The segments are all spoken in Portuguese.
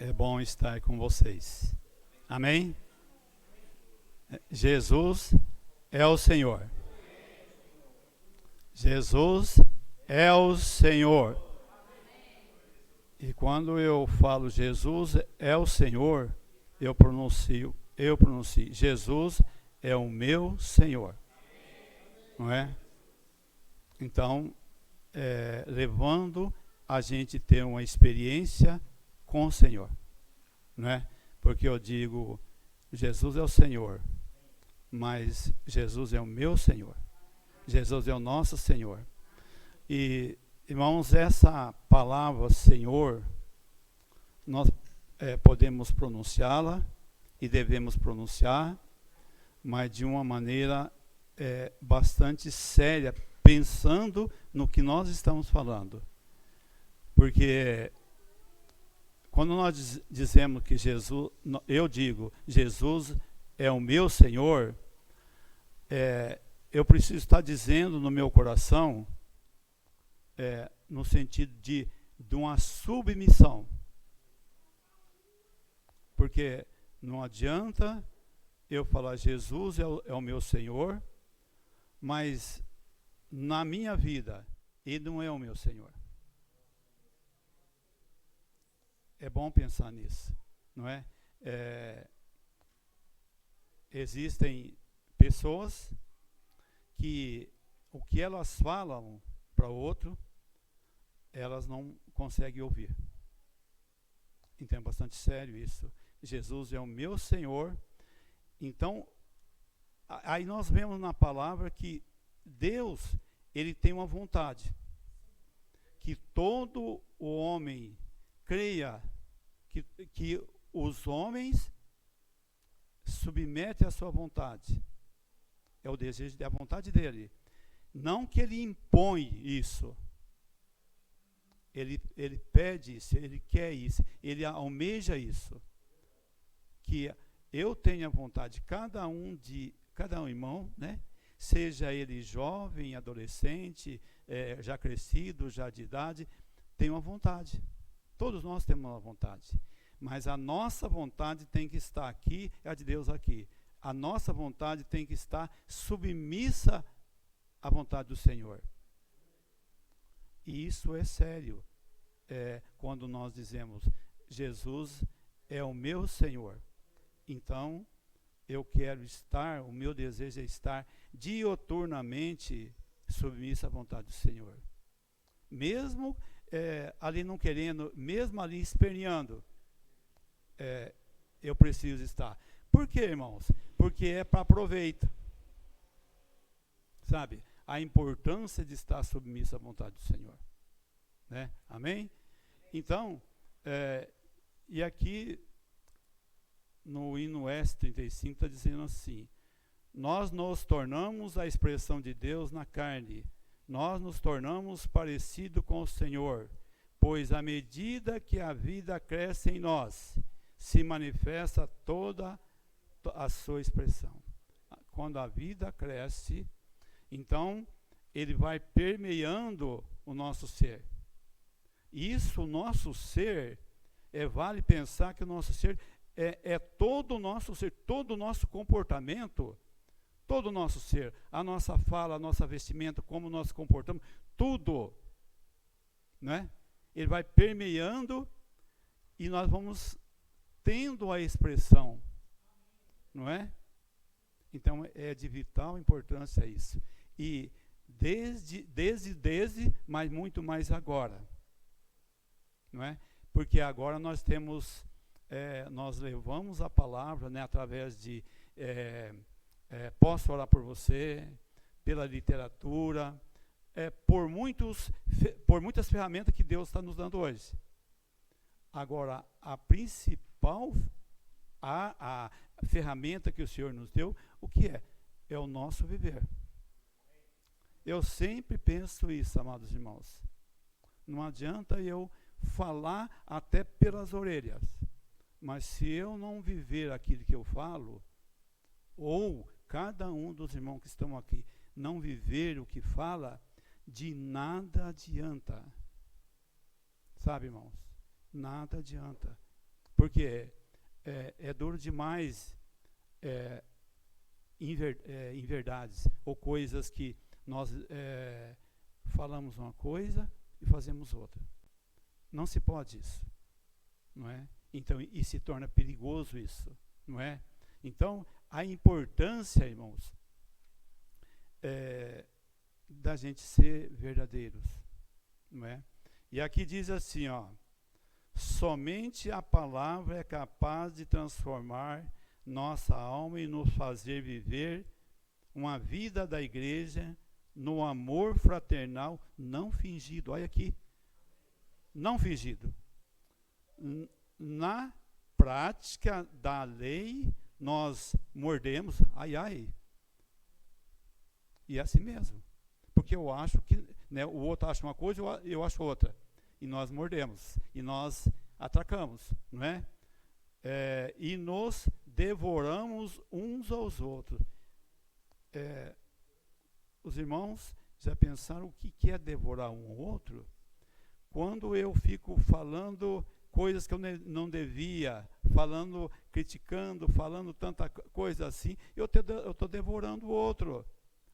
É bom estar com vocês. Amém? Jesus é o Senhor. Jesus é o Senhor. E quando eu falo Jesus é o Senhor, eu pronuncio, Jesus é o meu Senhor. Não é? Então, levando a gente ter uma experiência com o Senhor, não é? Porque eu digo, Jesus é o Senhor, mas Jesus é o meu Senhor. Jesus é o nosso Senhor. E, irmãos, essa palavra Senhor, nós podemos pronunciá-la e devemos pronunciar, mas de uma maneira bastante séria, pensando no que nós estamos falando. Porque quando nós dizemos que Jesus, eu digo, Jesus é o meu Senhor, eu preciso estar dizendo no meu coração, no sentido de uma submissão. Porque não adianta eu falar Jesus é o meu Senhor, mas na minha vida Ele não é o meu Senhor. É bom pensar nisso, não é? Existem pessoas que o que elas falam para o outro, elas não conseguem ouvir. Então é bastante sério isso. Jesus é o meu Senhor. Então, aí nós vemos na palavra que Deus, Ele tem uma vontade. Que todo o homem creia que os homens submetem a sua vontade. É o desejo da vontade dele. Não que ele impõe isso. Ele pede isso, ele quer isso, ele almeja isso. Que eu tenha vontade, cada um irmão, né? Seja ele jovem, adolescente, já crescido, já de idade, tem uma vontade. Todos nós temos uma vontade, mas a nossa vontade tem que estar aqui, é a de Deus aqui. A nossa vontade tem que estar submissa à vontade do Senhor. E isso é sério, quando nós dizemos, Jesus é o meu Senhor. Então, eu quero estar, o meu desejo é estar dioturnamente submissa à vontade do Senhor. Mesmo ali não querendo, mesmo ali esperneando, eu preciso estar. Por quê, irmãos? Porque é para proveito. Sabe? A importância de estar submisso à vontade do Senhor. Né? Amém? Então, e aqui no hino S35 está dizendo assim: nós nos tornamos a expressão de Deus na carne. Nós nos tornamos parecido com o Senhor, pois à medida que a vida cresce em nós, se manifesta toda a sua expressão. Quando a vida cresce, então ele vai permeando o nosso ser. Isso, o nosso ser, vale pensar que o nosso ser é todo o nosso ser, todo o nosso comportamento, todo o nosso ser, a nossa fala, a nossa vestimenta, como nós nos comportamos, tudo, né? Ele vai permeando e nós vamos tendo a expressão, não é? Então é de vital importância isso. E desde, mas muito mais agora, não é? Porque agora nós temos, nós levamos a palavra, né, através de posso orar por você, pela literatura, por muitas ferramentas que Deus está nos dando hoje. Agora, a principal a ferramenta que o Senhor nos deu, o que é? É o nosso viver. Eu sempre penso isso, amados irmãos. Não adianta eu falar até pelas orelhas, mas se eu não viver aquilo que eu falo, ou cada um dos irmãos que estão aqui não viver o que fala, de nada adianta. Sabe, irmãos? Nada adianta. Porque é duro demais em verdades, ou coisas que nós falamos uma coisa e fazemos outra. Não se pode isso, não é? Então, e se torna perigoso isso, não é? Então, a importância, irmãos, da gente ser verdadeiros, não é? E aqui diz assim, ó: somente a palavra é capaz de transformar nossa alma e nos fazer viver uma vida da igreja no amor fraternal não fingido. Olha aqui, não fingido. Na prática da lei, nós mordemos, ai, ai. E é assim mesmo. Porque eu acho que, né, o outro acha uma coisa, eu acho outra. E nós mordemos, e nós atacamos, não é? E nos devoramos uns aos outros. Os irmãos já pensaram o que é devorar um ao outro? Quando eu fico falando coisas que eu não devia, criticando, falando tanta coisa assim, eu estou devorando o outro,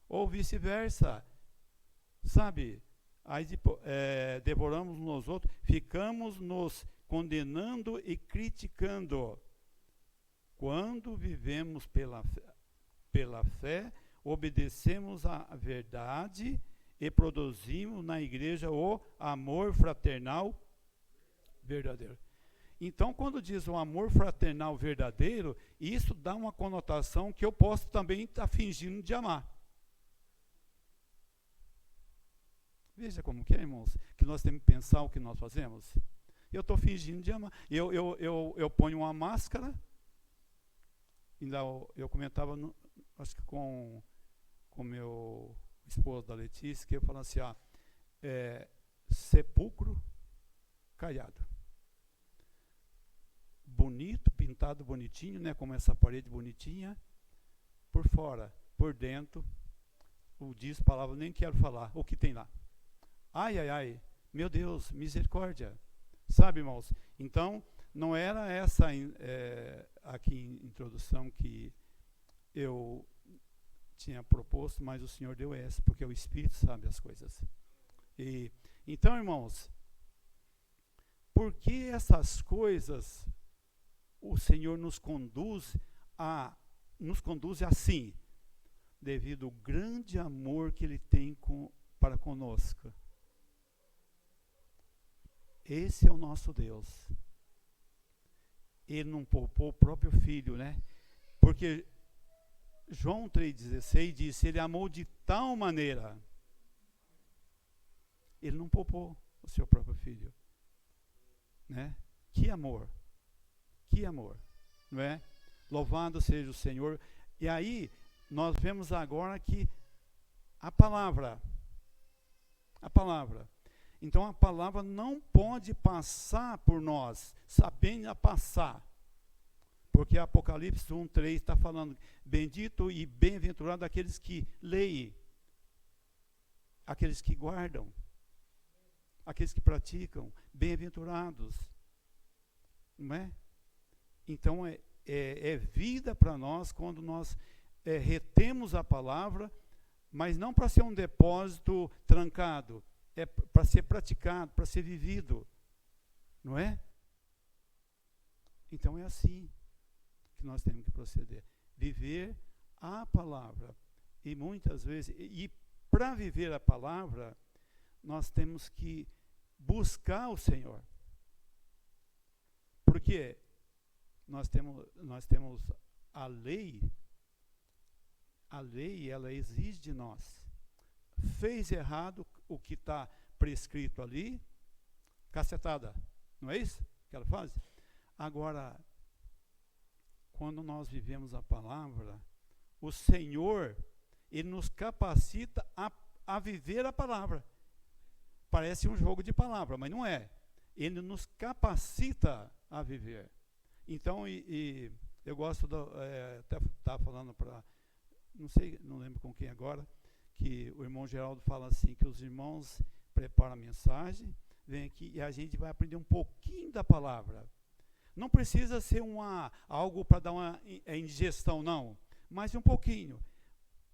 ou vice-versa, sabe? Aí devoramos uns aos outros, ficamos nos condenando e criticando. Quando vivemos pela fé, obedecemos à verdade e produzimos na igreja o amor fraternal verdadeiro. Então, quando diz o amor fraternal verdadeiro, isso dá uma conotação que eu posso também estar fingindo de amar. Veja como que é, irmãos, que nós temos que pensar o que nós fazemos. Eu estou fingindo de amar. Eu ponho uma máscara. Ainda eu comentava, acho que com meu esposo da Letícia, que eu falava assim, sepulcro caiado. Bonito, pintado bonitinho, né, como essa parede bonitinha, por fora, por dentro, diz palavra, nem quero falar, o que tem lá. Ai, ai, ai, meu Deus, misericórdia. Sabe, irmãos? Então, não era essa aqui em introdução que eu tinha proposto, mas o Senhor deu essa, porque o Espírito sabe as coisas. Então, irmãos, por que essas coisas o Senhor nos conduz assim? Devido ao grande amor que Ele tem para conosco. Esse é o nosso Deus. Ele não poupou o próprio Filho, né? Porque João 3,16 diz, Ele amou de tal maneira. Ele não poupou o seu próprio Filho. Né? Que amor. Que amor. Não é? Louvado seja o Senhor. E aí, nós vemos agora que a palavra. Então, a palavra não pode passar por nós, apenas passar. Porque Apocalipse 1:3 está falando, bendito e bem-aventurado aqueles que leem, aqueles que guardam, aqueles que praticam, bem-aventurados. Não é? Então, é vida para nós quando nós retemos a palavra, mas não para ser um depósito trancado, é para ser praticado, para ser vivido, não é? Então é assim que nós temos que proceder, viver a palavra. E muitas vezes, para viver a palavra, nós temos que buscar o Senhor. Porque nós temos a lei ela exige de nós. Fez errado o que está prescrito ali, cacetada, não é isso que ela faz? Agora, quando nós vivemos a palavra, o Senhor, Ele nos capacita a viver a palavra. Parece um jogo de palavra, mas não é. Ele nos capacita a viver. Então, eu gosto, até estava falando para, não lembro com quem agora, que o irmão Geraldo fala assim, que os irmãos preparam a mensagem, vem aqui e a gente vai aprender um pouquinho da palavra. Não precisa ser algo para dar uma indigestão, não. Mas um pouquinho.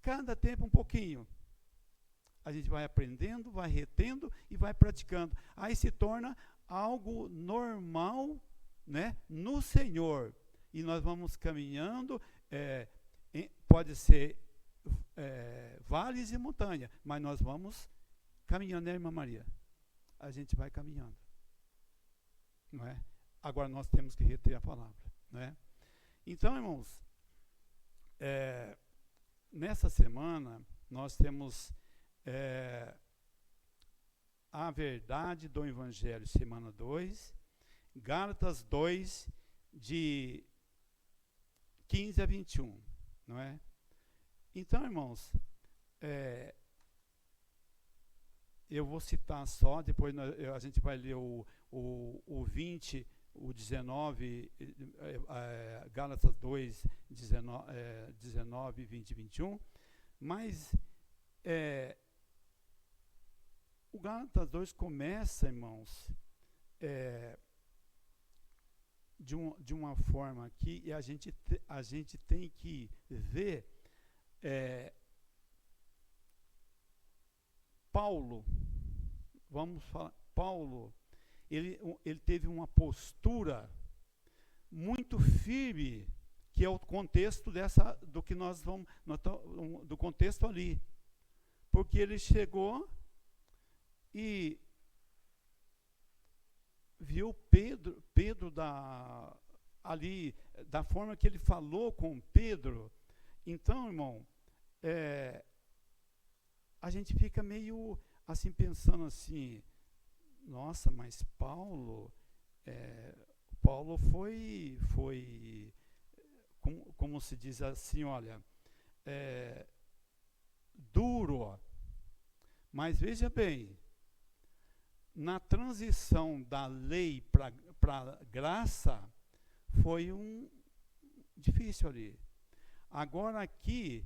Cada tempo um pouquinho. A gente vai aprendendo, vai retendo e vai praticando. Aí se torna algo normal, né, no Senhor. E nós vamos caminhando, pode ser vales e montanha, mas nós vamos caminhando, né, irmã Maria? A gente vai caminhando. Não é? Agora nós temos que reter a palavra. Não é? Então, irmãos, nessa semana nós temos a verdade do Evangelho, semana 2, Gálatas 2, de 15 a 21, não é? Então, irmãos, eu vou citar só, depois a gente vai ler o 20, o 19, Gálatas 2, 19, 20 e 21, mas o Gálatas 2 começa, irmãos, de uma forma aqui, e a gente tem que ver Paulo, vamos falar, Paulo, ele teve uma postura muito firme, que é o contexto do que nós vamos, do contexto ali, porque ele chegou e viu Pedro ali, da forma que ele falou com Pedro. Então, irmão, a gente fica meio assim, pensando assim, nossa, mas Paulo foi como se diz assim, olha, duro, mas veja bem, na transição da lei para graça, foi difícil ali. Agora aqui,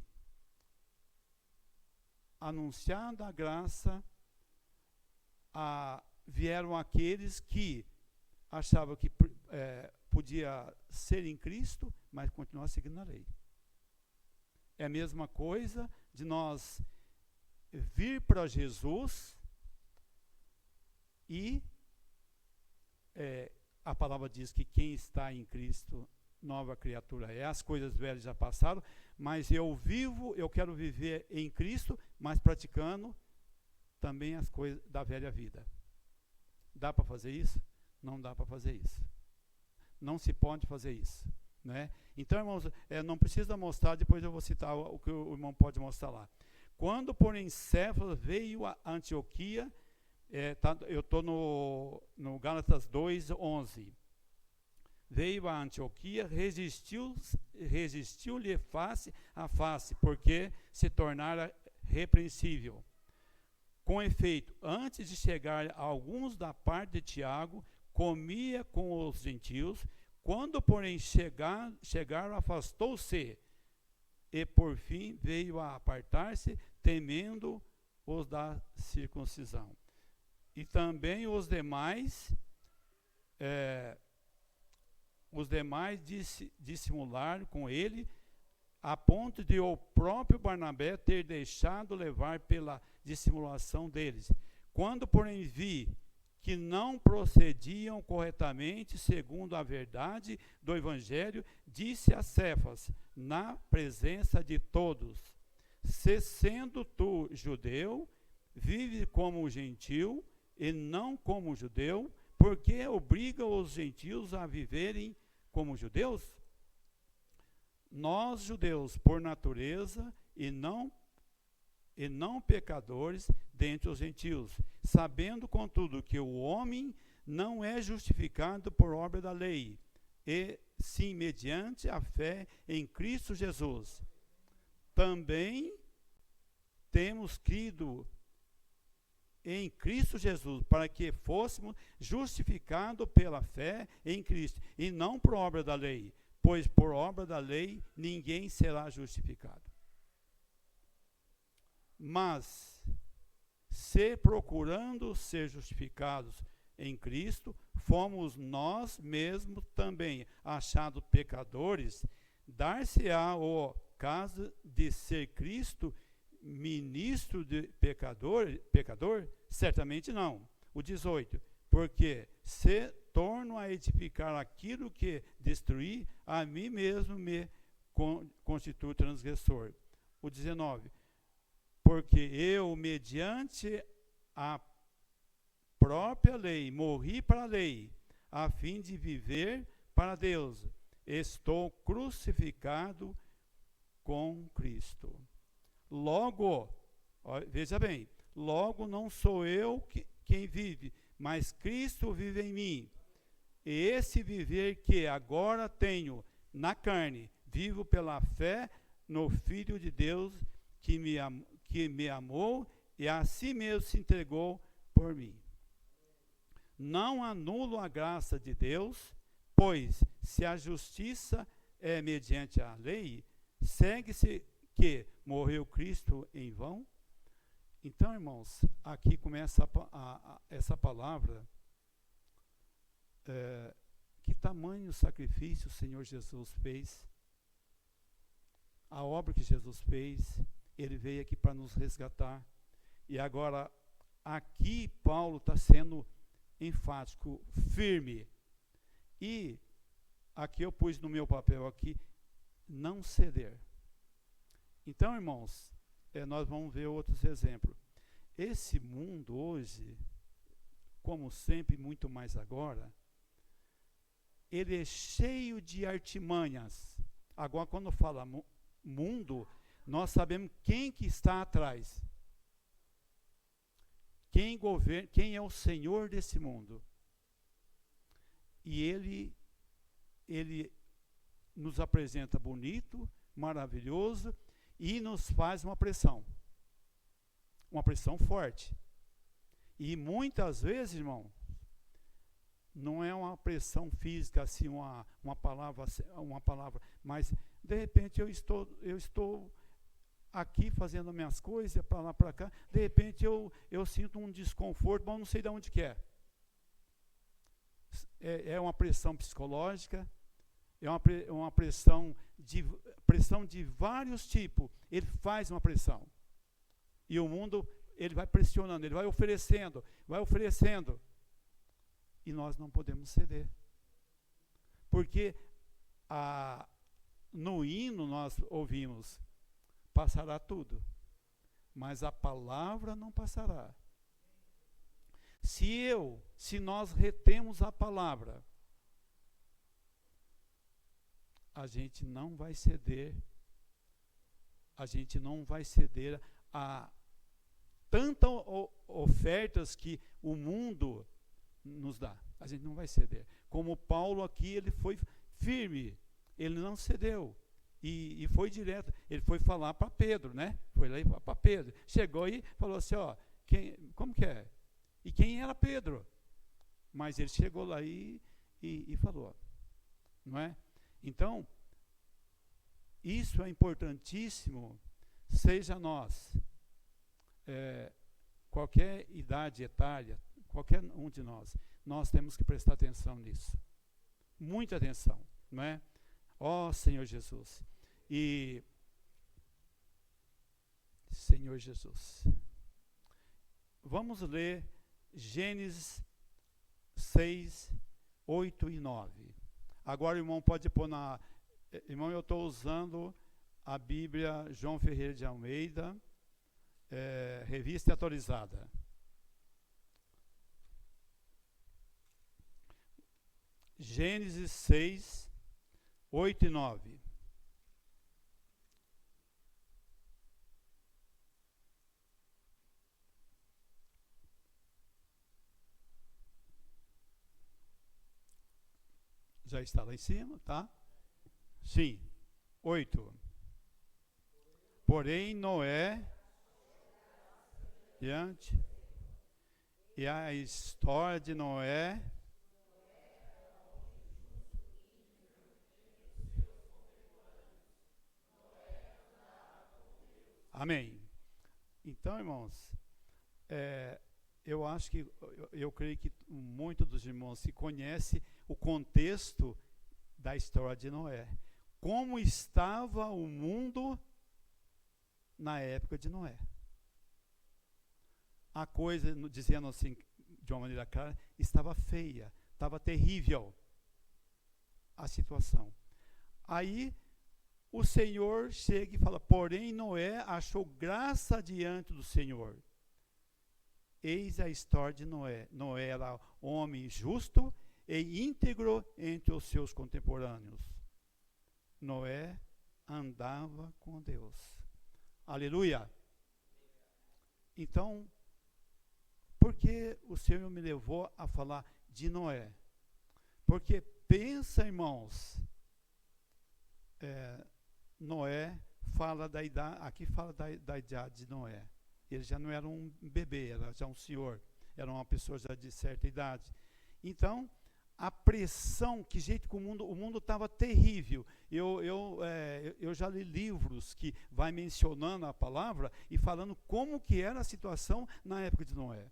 anunciada a graça, vieram aqueles que achavam que podia ser em Cristo, mas continuar seguindo a lei. É a mesma coisa de nós vir para Jesus e a palavra diz que quem está em Cristo, nova criatura é. As coisas velhas já passaram, mas eu quero viver em Cristo, mas praticando também as coisas da velha vida. Dá para fazer isso? Não dá para fazer isso. Não se pode fazer isso. Né? Então, irmãos, não precisa mostrar, depois eu vou citar o que o irmão pode mostrar lá. Quando, porém, Céfas veio a Antioquia, eu estou no Gálatas 2, 11. Veio a Antioquia, resistiu-lhe face a face, porque se tornara repreensível. Com efeito, antes de chegar alguns da parte de Tiago, comia com os gentios. Quando, porém, chegaram, afastou-se, e por fim veio a apartar-se, temendo os da circuncisão. E também os demais dissimularam com ele, a ponto de o próprio Barnabé ter deixado levar pela dissimulação deles. Quando, porém, vi que não procediam corretamente segundo a verdade do Evangelho, disse a Cefas, na presença de todos: se sendo tu judeu, vive como gentil e não como judeu, porque obriga os gentios a viverem como judeus? Nós, judeus, por natureza, e não pecadores dentre os gentios, sabendo, contudo, que o homem não é justificado por obra da lei, e sim mediante a fé em Cristo Jesus. Também temos crido em Cristo Jesus, para que fôssemos justificados pela fé em Cristo, e não por obra da lei, pois por obra da lei ninguém será justificado. Mas, se procurando ser justificados em Cristo, fomos nós mesmos também achados pecadores, dar-se-á o caso de ser Cristo ministro de pecador? Certamente não. O 18, porque se torno a edificar aquilo que destruí, a mim mesmo me constituo transgressor. O 19, porque eu, mediante a própria lei, morri para a lei, a fim de viver para Deus. Estou crucificado com Cristo. Logo, veja bem, logo não sou eu quem vive, mas Cristo vive em mim. E esse viver que agora tenho na carne, vivo pela fé no Filho de Deus que me amou e a si mesmo se entregou por mim. Não anulo a graça de Deus, pois se a justiça é mediante a lei, segue-se que morreu Cristo em vão? Então, irmãos, aqui começa essa palavra. Que tamanho sacrifício o Senhor Jesus fez? A obra que Jesus fez, ele veio aqui para nos resgatar. E agora, aqui Paulo está sendo enfático, firme. E aqui eu pus no meu papel aqui, não ceder. Então, irmãos, nós vamos ver outros exemplos. Esse mundo hoje, como sempre, muito mais agora, ele é cheio de artimanhas. Agora, quando fala mundo, nós sabemos quem que está atrás. Quem governa, quem é o Senhor desse mundo. E ele nos apresenta bonito, maravilhoso, e nos faz uma pressão forte. E muitas vezes, irmão, não é uma pressão física, assim, uma palavra, mas de repente eu estou aqui fazendo minhas coisas, para lá, para cá, de repente eu sinto um desconforto, mas não sei de onde que é. É uma pressão psicológica, é uma pressão de vários tipos. Ele faz uma pressão. E o mundo, ele vai pressionando, ele vai oferecendo. E nós não podemos ceder. Porque no hino nós ouvimos, passará tudo, mas a palavra não passará. Se nós retemos a palavra, a gente não vai ceder a tantas ofertas que o mundo nos dá. A gente não vai ceder. Como Paulo aqui, ele foi firme, ele não cedeu. E foi direto, ele foi falar para Pedro, né? Foi lá para Pedro. Chegou e falou assim, como que é? E quem era Pedro? Mas ele chegou lá e falou, não é? Então, isso é importantíssimo, seja nós, qualquer idade etária, qualquer um de nós temos que prestar atenção nisso. Muita atenção, não é? Ó Senhor Jesus. E Senhor Jesus. Vamos ler Gênesis 6, 8 e 9. Agora o irmão pode pôr na... Irmão, eu estou usando a Bíblia João Ferreira de Almeida, revista atualizada. Gênesis 6, 8 e 9. Já está lá em cima, tá? Sim. 8. Porém, Noé, diante, e a história de Noé, amém. Então, irmãos, eu acho que, eu creio que muitos dos irmãos se conhecem o contexto da história de Noé. Como estava o mundo na época de Noé. A coisa, dizendo assim, de uma maneira clara, estava feia, estava terrível a situação. Aí o Senhor chega e fala: porém Noé achou graça diante do Senhor. Eis a história de Noé. Noé era homem justo e íntegro entre os seus contemporâneos. Noé andava com Deus. Aleluia! Então, por que o Senhor me levou a falar de Noé? Porque pensa, irmãos, Noé fala da idade, aqui fala da idade de Noé. Ele já não era um bebê, era já um senhor, era uma pessoa já de certa idade. Então, a pressão, que jeito que o mundo estava terrível. Eu já li livros que vai mencionando a palavra e falando como que era a situação na época de Noé.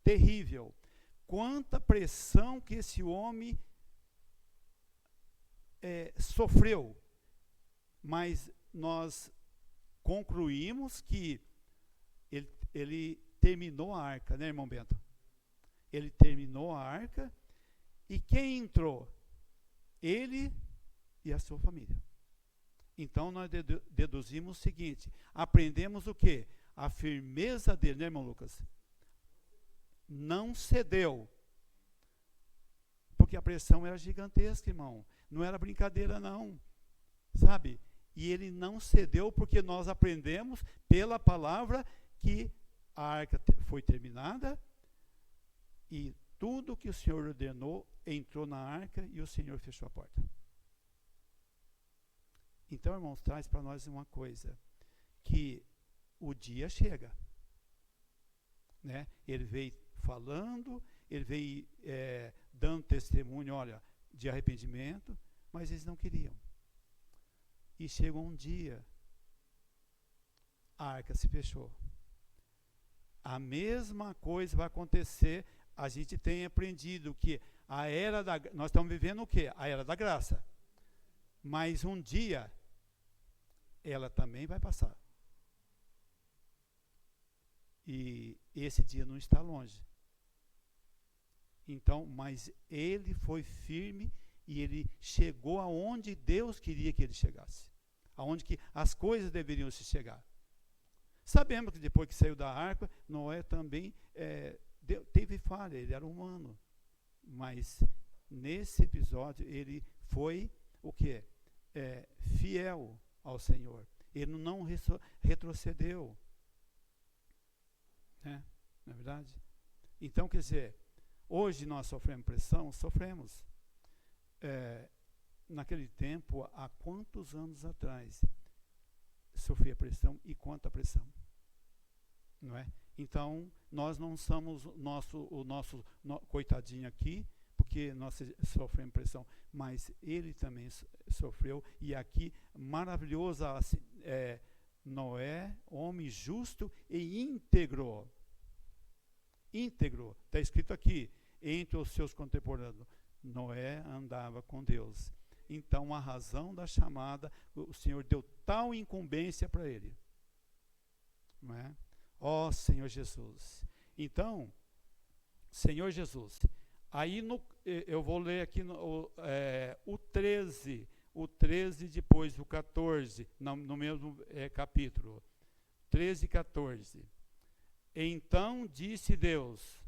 Terrível. Quanta pressão que esse homem sofreu. Mas nós concluímos que ele terminou a arca, né, irmão Bento? Ele terminou a arca. E quem entrou? Ele e a sua família. Então nós deduzimos o seguinte: aprendemos o quê? A firmeza dele, né, irmão Lucas? Não cedeu. Porque a pressão era gigantesca, irmão. Não era brincadeira, não. Sabe? E ele não cedeu, porque nós aprendemos pela palavra que a arca foi terminada e tudo que o Senhor ordenou entrou na arca e o Senhor fechou a porta. Então, irmãos, traz para nós uma coisa, que o dia chega. Né? Ele veio falando, ele veio dando testemunho, olha, de arrependimento, mas eles não queriam. E chegou um dia, a arca se fechou. A mesma coisa vai acontecer. A gente tem aprendido que nós estamos vivendo o quê? A era da graça. Mas um dia, ela também vai passar. E esse dia não está longe. Então, mas ele foi firme e ele chegou aonde Deus queria que ele chegasse. Aonde que as coisas deveriam se chegar. Sabemos que depois que saiu da arca, Noé também teve falha, ele era humano. Mas nesse episódio ele foi o quê? Fiel ao Senhor. Ele não retrocedeu. Né? Não é verdade? Então, quer dizer, hoje nós sofremos pressão? Sofremos. Naquele tempo, há quantos anos atrás, sofria pressão e quanta pressão? Não é? Então, nós não somos o nosso coitadinho aqui, porque nós sofremos pressão, mas ele também sofreu. E aqui, maravilhoso, Noé, homem justo e íntegro. Íntegro, está escrito aqui, entre os seus contemporâneos. Noé andava com Deus. Então, a razão da chamada, o Senhor deu tal incumbência para ele. Não é? Ó Senhor Jesus. Então, Senhor Jesus. Aí eu vou ler aqui o 13 depois o 14, no mesmo capítulo. 13 e 14. Então disse Deus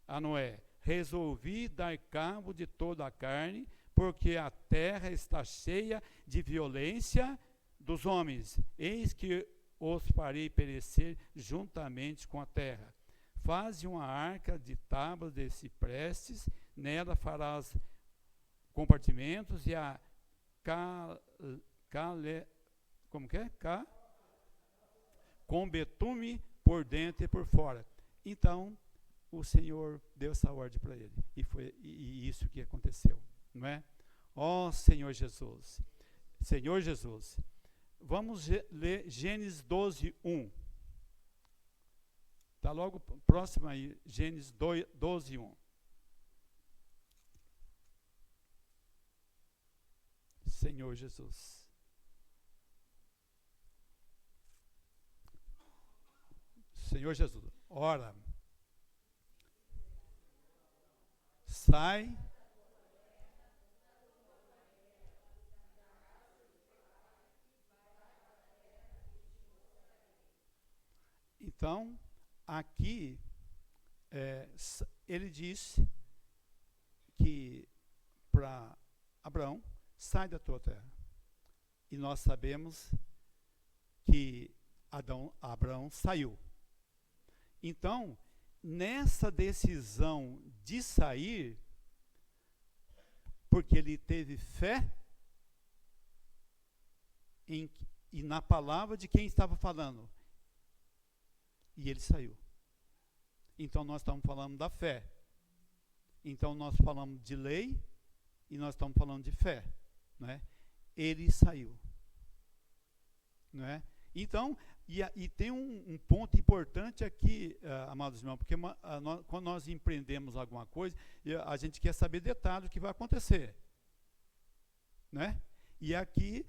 a Noé: resolvi dar cabo de toda a carne, porque a terra está cheia de violência dos homens. Eis que os farei perecer juntamente com a terra. Faze uma arca de tábuas de ciprestes, nela farás compartimentos e a com betume por dentro e por fora. Então, o Senhor deu essa ordem para ele. E foi isso que aconteceu. Não é? Ó Senhor Jesus. Senhor Jesus. Vamos ler Gênesis 12, 1. Está logo próximo aí, Gênesis 12, 1. Senhor Jesus. Senhor Jesus, ora, sai. Então, aqui, ele disse que para Abraão, sai da tua terra. E nós sabemos que Abraão saiu. Então, nessa decisão de sair, porque ele teve fé e na palavra de quem estava falando, e ele saiu. Então, nós estamos falando da fé. Então, nós falamos de lei e nós estamos falando de fé. Né? Ele saiu. Né? Então, e tem um ponto importante aqui, amados irmãos, porque quando nós empreendemos alguma coisa, a gente quer saber detalhes do que vai acontecer. Né? E aqui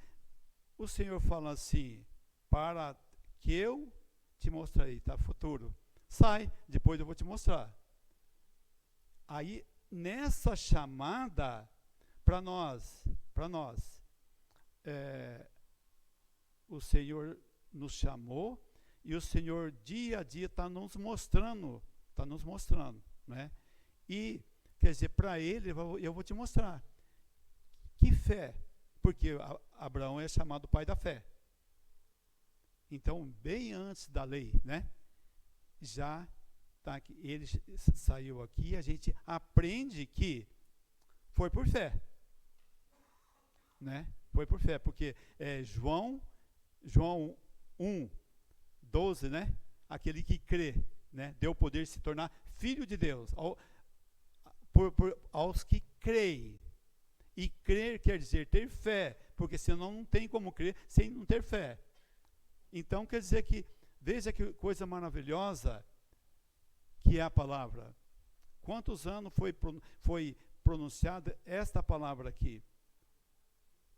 o Senhor fala assim, para que eu te mostrarei, tá? Futuro. Sai, depois eu vou te mostrar. Aí, nessa chamada, para nós, o Senhor nos chamou e o Senhor dia a dia está nos mostrando, né? E, quer dizer, para ele, eu vou te mostrar. Que fé? Porque Abraão é chamado pai da fé. Então, bem antes da lei, né? Já tá aqui, ele saiu aqui, a gente aprende que foi por fé. Né? Foi por fé, porque João 1, 12, né? Aquele que crê, né? Deu o poder de se tornar filho de Deus aos que creem. E crer quer dizer ter fé, porque senão não tem como crer sem não ter fé. Então quer dizer que, veja que coisa maravilhosa que é a palavra. Quantos anos foi pronunciada esta palavra aqui?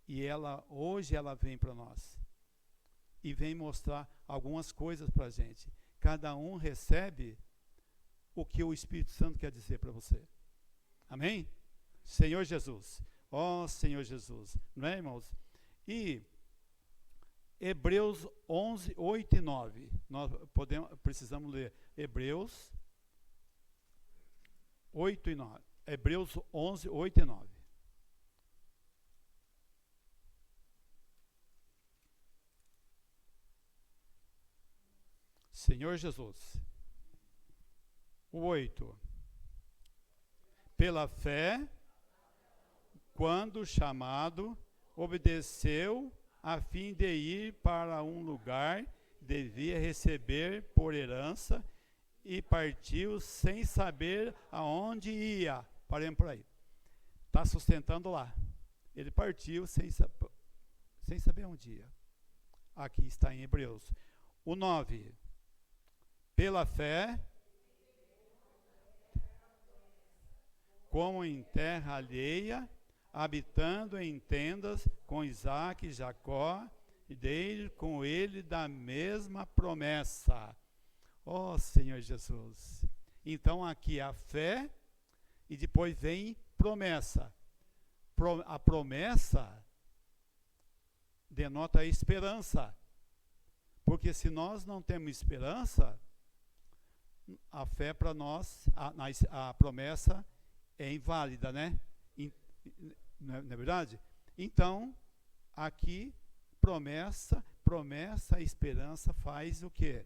E hoje ela vem para nós. E vem mostrar algumas coisas para a gente. Cada um recebe o que o Espírito Santo quer dizer para você. Amém? Senhor Jesus. Ó Senhor Jesus. Não é, irmãos? E Hebreus 11, 8 e 9. Nós precisamos ler Hebreus 8 e 9. Hebreus 11, 8 e 9. Senhor Jesus. O 8. Pela fé, quando chamado, obedeceu a fim de ir para um lugar que devia receber por herança e partiu sem saber aonde ia. Paremos por aí. Está sustentando lá. Ele partiu sem saber onde ia. Aqui está em Hebreus. O 9. Pela fé, como em terra alheia, habitando em tendas com Isaac e Jacó, e dele com ele da mesma promessa. Ó Senhor Jesus. Então aqui a fé e depois vem promessa. A promessa denota a esperança. Porque se nós não temos esperança, a fé para nós, a promessa é inválida, né? Não é verdade? Então, aqui, promessa, esperança faz o quê?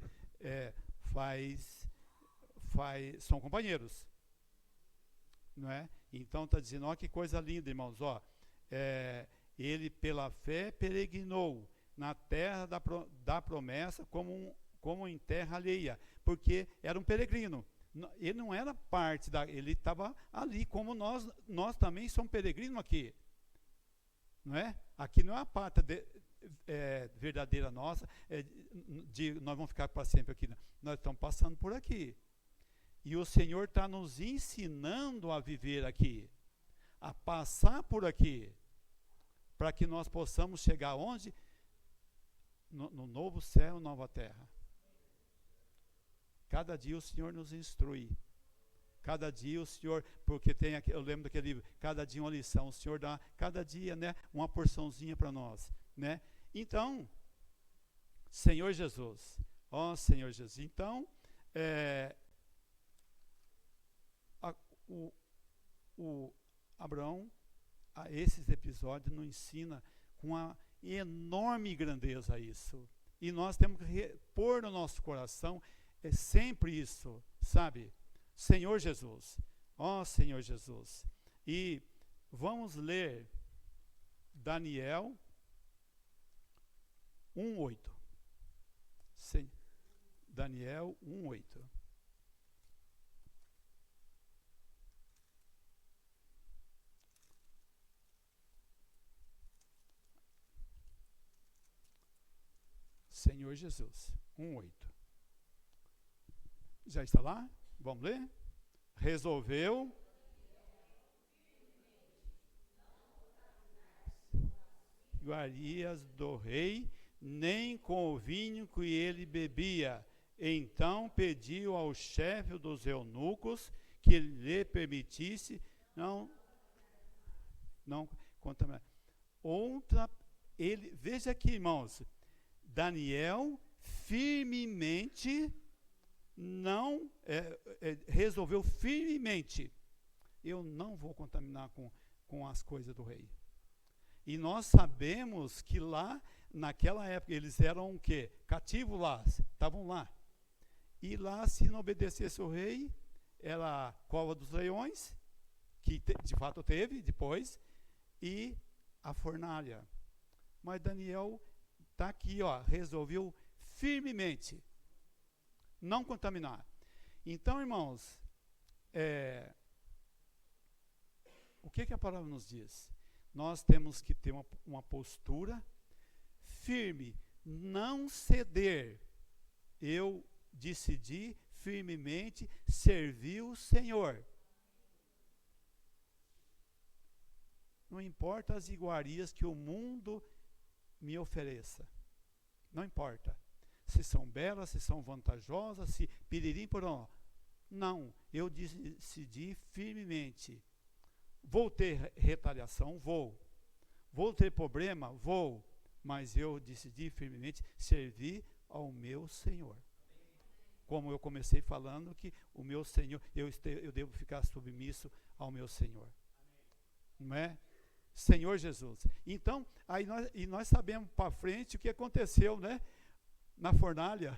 São companheiros. Não é? Então, está dizendo, ó, que coisa linda, irmãos, ó. Ele, pela fé, peregrinou na terra da promessa como em terra alheia, porque era um peregrino. Ele não era parte ele estava ali, como nós também somos peregrinos aqui. Não é? Aqui não é a pátria verdadeira nossa, nós vamos ficar para sempre aqui. Não. Nós estamos passando por aqui. E o Senhor está nos ensinando a viver aqui, a passar por aqui, para que nós possamos chegar onde? No novo céu, nova terra. Cada dia o Senhor nos instrui. Cada dia o Senhor, porque eu lembro daquele livro, cada dia uma lição, o Senhor dá cada dia, né, uma porçãozinha para nós, né? Então, Senhor Jesus, ó Senhor Jesus, então, o Abraão, a esses episódios nos ensina com uma enorme grandeza isso, e nós temos que pôr no nosso coração sempre isso, sabe? Senhor Jesus, ó Senhor Jesus. E vamos ler Daniel 1:8. Daniel 1:8. Senhor Jesus, 1:8. Já está lá? Vamos ler? Resolveu iguarias do rei, nem com o vinho que ele bebia. Então pediu ao chefe dos eunucos que lhe permitisse não contaminar. Veja aqui, irmãos, Daniel firmemente resolveu firmemente: eu não vou contaminar com as coisas do rei. E nós sabemos que lá, naquela época, eles eram o quê? Cativos lá, estavam lá. E lá, se não obedecesse o rei, era a cova dos leões, que de fato teve depois, e a fornalha. Mas Daniel está aqui, ó, resolveu firmemente não contaminar. Então, irmãos, o que a palavra nos diz? Nós temos que ter uma postura firme, não ceder. Eu decidi firmemente servir o Senhor. Não importa as iguarias que o mundo me ofereça. Não importa. Se são belas, se são vantajosas, se piririm por onde. Não, eu decidi firmemente. Vou ter retaliação? Vou. Vou ter problema? Vou. Mas eu decidi firmemente servir ao meu Senhor. Como eu comecei falando que o meu Senhor, eu devo ficar submisso ao meu Senhor. Não é? Senhor Jesus. Então, nós sabemos para frente o que aconteceu, né? Na fornalha,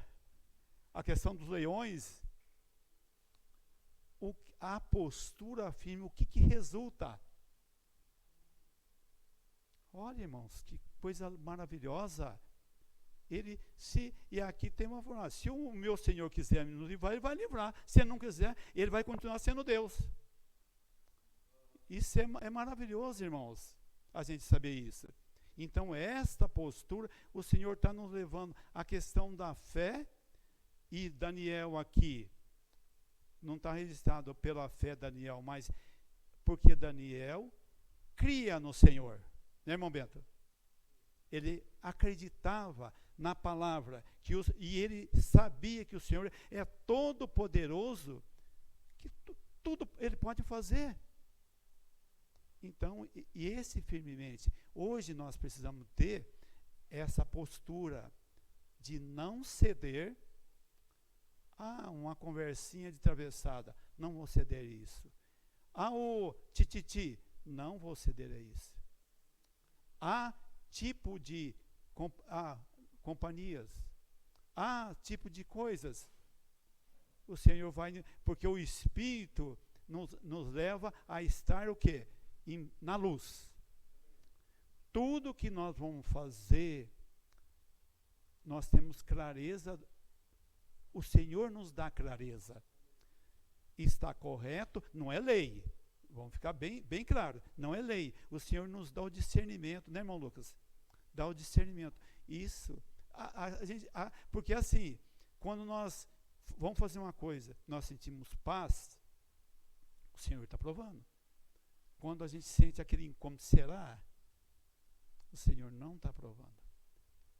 a questão dos leões, a postura firme, o que resulta? Olha, irmãos, que coisa maravilhosa. E aqui tem uma fornalha. Se o meu Senhor quiser me livrar, ele vai livrar. Se ele não quiser, ele vai continuar sendo Deus. Isso é maravilhoso, irmãos, a gente saber isso. Então, esta postura, o Senhor está nos levando à questão da fé, e Daniel aqui, não está registrado pela fé Daniel, mas porque Daniel cria no Senhor. Né, irmão Bento? Ele acreditava na palavra, e ele sabia que o Senhor é todo poderoso, que tudo ele pode fazer. Então, e esse firmemente, hoje nós precisamos ter essa postura de não ceder a uma conversinha de travessada. Não vou ceder a isso. O tititi, não vou ceder a isso. Há tipo de companhias, há tipo de coisas. O Senhor vai, porque o Espírito nos leva a estar o quê? Na luz. Tudo que nós vamos fazer, nós temos clareza, o Senhor nos dá clareza. Está correto, não é lei. Vamos ficar bem claro, não é lei. O Senhor nos dá o discernimento, né, irmão Lucas? dá o discernimento. Isso, porque assim, quando nós vamos fazer uma coisa, nós sentimos paz, o Senhor está provando. Quando a gente sente aquele incômodo, será? O Senhor não está provando.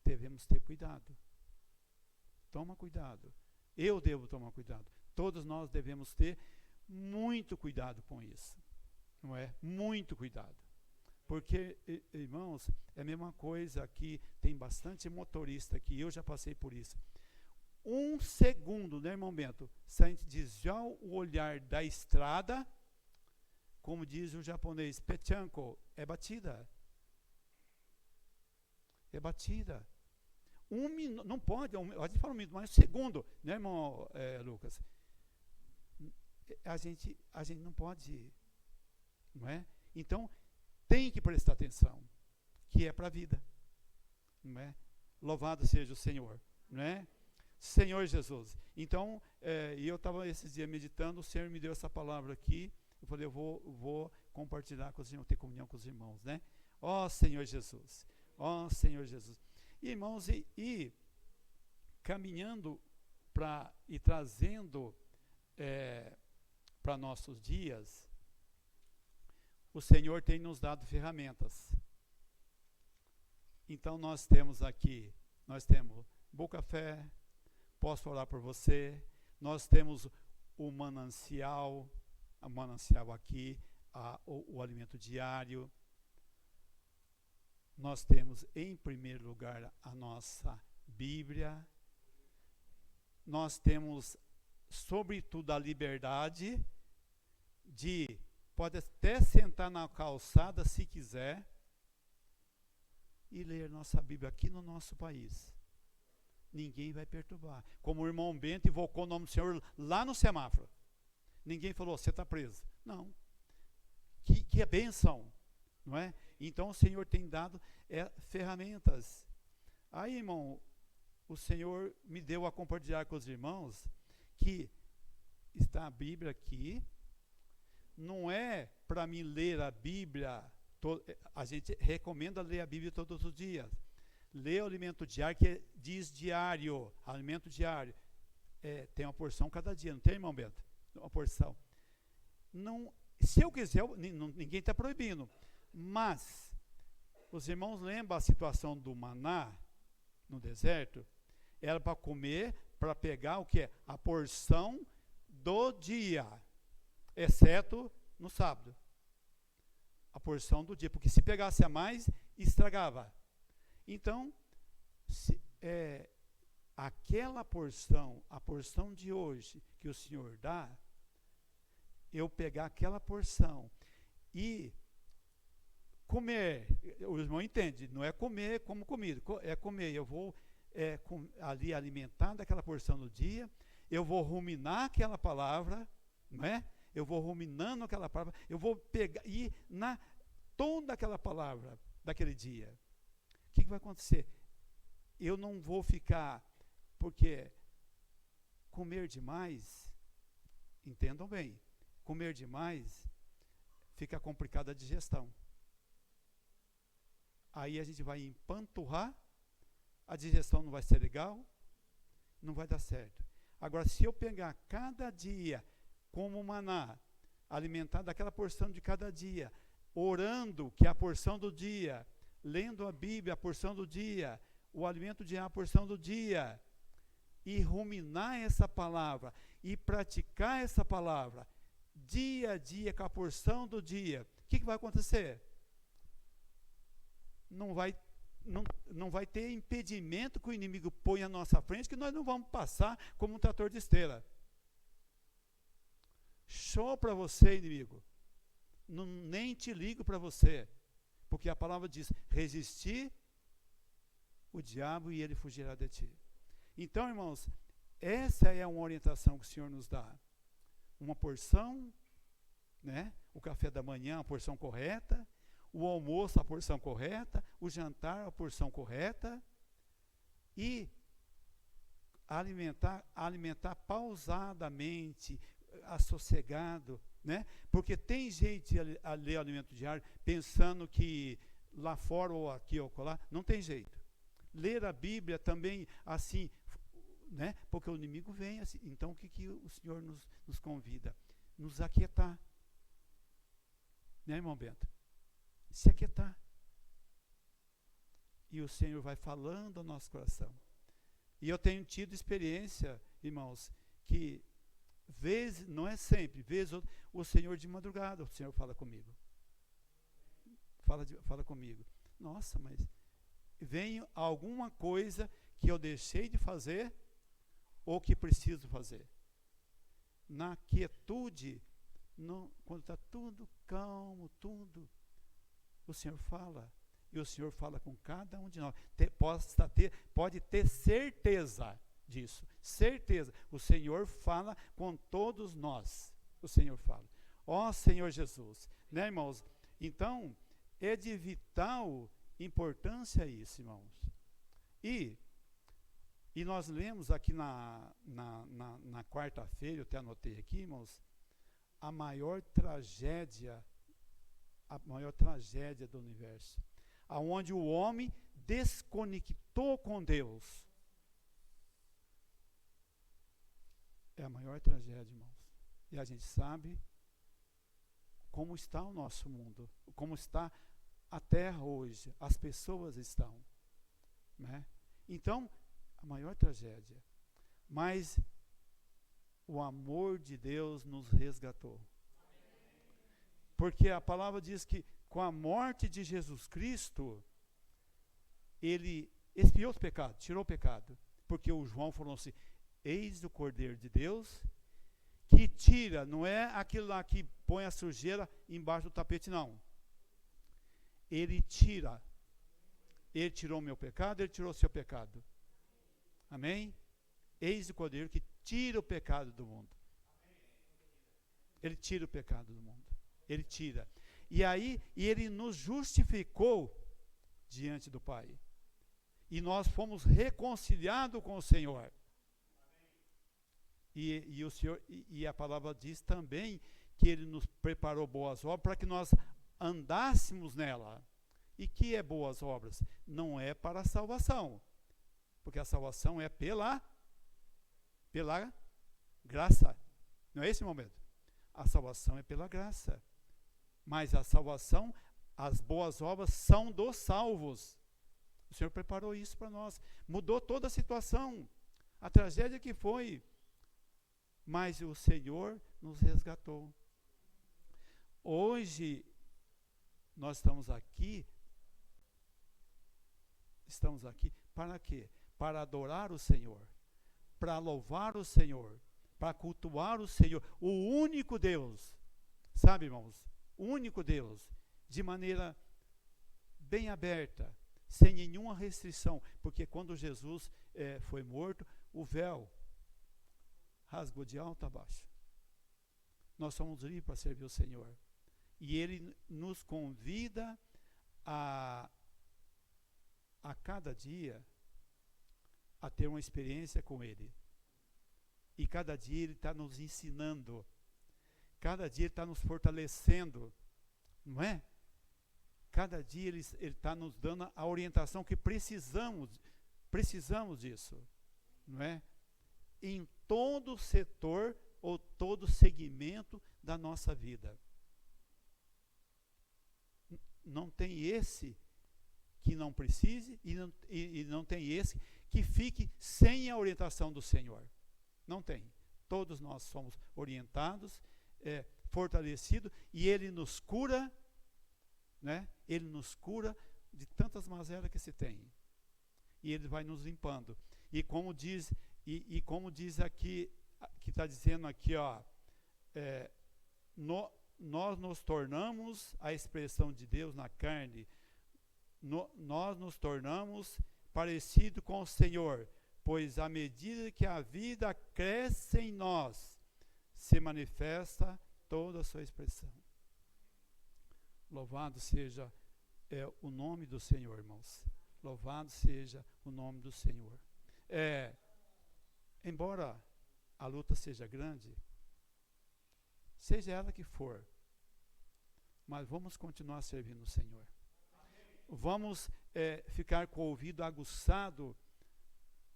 Devemos ter cuidado. Toma cuidado. Eu devo tomar cuidado. Todos nós devemos ter muito cuidado com isso. Não é? Muito cuidado. Porque, irmãos, é a mesma coisa aqui, tem bastante motorista aqui, eu já passei por isso. Um segundo, né, irmão Bento? Se a gente desviar o olhar da estrada, como diz o japonês, pechanko, é batida. É batida. Um minuto, não pode, a gente fala um minuto, mas um segundo, né, irmão Lucas? A gente não pode, não é? Então, tem que prestar atenção, que é para a vida, não é? Louvado seja o Senhor, não é? Senhor Jesus. Então, eu estava esses dias meditando, o Senhor me deu essa palavra aqui, eu falei, eu vou compartilhar com os irmãos, ter comunhão com os irmãos, né? Ó Senhor Jesus, ó Senhor Jesus. E, irmãos, e caminhando e trazendo para nossos dias, o Senhor tem nos dado ferramentas. Então, nós temos Boca Fé, posso orar por você, nós temos o manancial aqui, o alimento diário, nós temos em primeiro lugar a nossa Bíblia, nós temos sobretudo a liberdade pode até sentar na calçada se quiser e ler nossa Bíblia aqui no nosso país. Ninguém vai perturbar. Como o irmão Bento invocou o nome do Senhor lá no semáforo. Ninguém falou, você está preso. Não. Que é bênção, não é? Então o Senhor tem dado ferramentas. Aí, irmão, o Senhor me deu a compartilhar com os irmãos que está a Bíblia aqui. Não é para mim ler a Bíblia, a gente recomenda ler a Bíblia todos os dias. Ler o alimento diário, que diz diário, alimento diário. Tem uma porção cada dia, não tem, irmão Bento? Uma porção. Não, se eu quiser, ninguém está proibindo. Mas, os irmãos lembram a situação do maná no deserto? Era para comer, para pegar o que? A porção do dia. Exceto no sábado. A porção do dia. Porque se pegasse a mais, estragava. Então, aquela porção, a porção de hoje que o Senhor dá, eu pegar aquela porção e comer, o irmão entende, não é comer como comida, é comer, eu vou ali alimentar daquela porção do dia, eu vou ruminar aquela palavra, não é? Eu vou ruminando aquela palavra, eu vou pegar e na tom daquela palavra daquele dia. O que vai acontecer? Eu não vou ficar, porque comer demais, entendam bem, comer demais fica complicada a digestão. Aí a gente vai empanturrar, a digestão não vai ser legal, não vai dar certo. Agora, se eu pegar cada dia como maná, alimentar daquela porção de cada dia, orando, que é a porção do dia, lendo a Bíblia, a porção do dia, o alimento diário, a porção do dia, e ruminar essa palavra, e praticar essa palavra, dia a dia, com a porção do dia, o que vai acontecer? Não vai ter impedimento que o inimigo põe à nossa frente, que nós não vamos passar como um trator de esteira. Show para você, inimigo. Nem te ligo para você. Porque a palavra diz, resistir o diabo e ele fugirá de ti. Então, irmãos, essa é uma orientação que o Senhor nos dá. Uma porção, né? O café da manhã, a porção correta. O almoço, a porção correta. O jantar, a porção correta. E alimentar pausadamente, assossegado, né? Porque tem gente a ler o alimento diário pensando que lá fora ou aqui ou lá, não tem jeito. Ler a Bíblia também assim, né? Porque o inimigo vem assim. Então o que o Senhor nos convida? Nos aquietar. Né, irmão Bento? Se aquietar. E o Senhor vai falando ao nosso coração. E eu tenho tido experiência, irmãos, que vezes, não é sempre, vezes o Senhor de madrugada, o Senhor fala comigo. Fala comigo. Nossa, mas vem alguma coisa que eu deixei de fazer ou que preciso fazer. Na quietude, quando está tudo calmo, o Senhor fala. E o Senhor fala com cada um de nós. Pode ter certeza disso. Certeza. O Senhor fala com todos nós. O Senhor fala. Ó Senhor Jesus. Né, irmãos? Então, é de vital importância isso, irmãos. E nós lemos aqui na quarta-feira, eu até anotei aqui, irmãos, a maior tragédia do universo, aonde o homem desconectou com Deus. É a maior tragédia, irmãos. E a gente sabe como está o nosso mundo, como está a terra hoje, as pessoas estão, né? Então, a maior tragédia. Mas o amor de Deus nos resgatou. Porque a palavra diz que com a morte de Jesus Cristo, ele expiou os pecados, tirou o pecado. Porque o João falou assim, eis o Cordeiro de Deus, que tira, não é aquilo lá que põe a sujeira embaixo do tapete, não. Ele tira. Ele tirou o meu pecado, ele tirou o seu pecado. Amém? Eis o Cordeiro que tira o pecado do mundo. Ele tira o pecado do mundo. Ele tira. E aí, ele nos justificou diante do Pai. E nós fomos reconciliados com o Senhor. E o Senhor, e a palavra diz também que ele nos preparou boas obras para que nós andássemos nela. E que é boas obras? Não é para a salvação. Porque a salvação é pela graça. Não é esse o momento. A salvação é pela graça. Mas a salvação, as boas obras são dos salvos. O Senhor preparou isso para nós. Mudou toda a situação. A tragédia que foi. Mas o Senhor nos resgatou. Hoje, nós estamos aqui para quê? Para adorar o Senhor, para louvar o Senhor, para cultuar o Senhor, o único Deus, sabe, irmãos? O único Deus, de maneira bem aberta, sem nenhuma restrição, porque quando Jesus foi morto, o véu rasgou de alto a baixo. Nós somos livres para servir o Senhor. E Ele nos convida a cada dia a ter uma experiência com Ele. E cada dia Ele está nos ensinando. Cada dia Ele está nos fortalecendo. Não é? Cada dia Ele está nos dando a orientação que precisamos disso. Não é? Em todo setor ou todo segmento da nossa vida. Não tem esse que não precise e não tem esse que fique sem a orientação do Senhor. Não tem. Todos nós somos orientados, fortalecidos, e Ele nos cura, né? Ele nos cura de tantas mazelas que se tem. E Ele vai nos limpando. E como diz aqui, que está dizendo aqui, ó, nós nos tornamos a expressão de Deus na carne. Nós nos tornamos parecido com o Senhor, pois à medida que a vida cresce em nós, se manifesta toda a sua expressão. Louvado seja o nome do Senhor, irmãos. Louvado seja o nome do Senhor. Embora a luta seja grande, seja ela que for, mas vamos continuar servindo o Senhor. Vamos ficar com o ouvido aguçado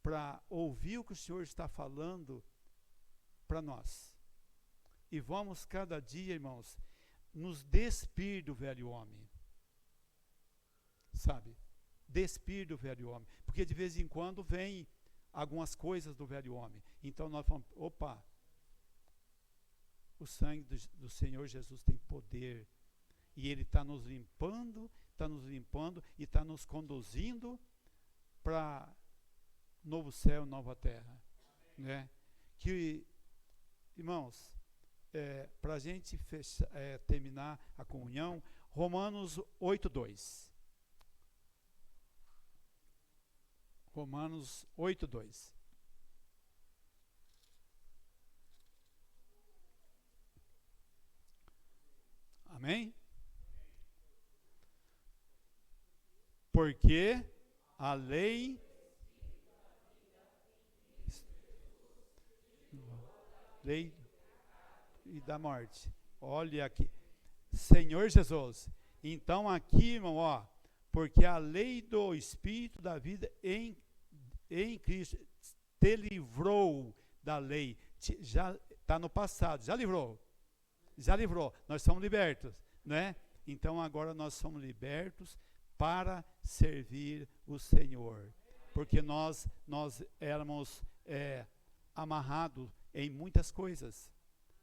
para ouvir o que o Senhor está falando para nós. E vamos cada dia, irmãos, nos despir do velho homem. Sabe? Despir do velho homem. Porque de vez em quando vem algumas coisas do velho homem. Então nós falamos, opa, o sangue do Senhor Jesus tem poder. E Ele está nos limpando e está nos conduzindo para novo céu, nova terra. Né? Que, irmãos, para a gente terminar a comunhão, Romanos 8:2. Romanos 8:2. Amém? Porque a lei e da morte. Olha aqui. Senhor Jesus. Então aqui, irmão, ó, porque a lei do Espírito da vida em Cristo te livrou da lei. Já está no passado, já livrou. Nós somos libertos, né? Então agora nós somos libertos para servir o Senhor. Porque nós éramos amarrados em muitas coisas.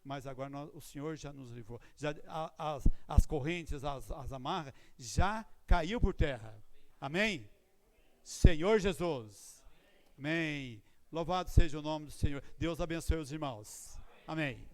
Mas agora o Senhor já nos livrou. Já, as correntes, as amarras, já caiu por terra. Amém? Senhor Jesus. Amém. Louvado seja o nome do Senhor. Deus abençoe os irmãos. Amém.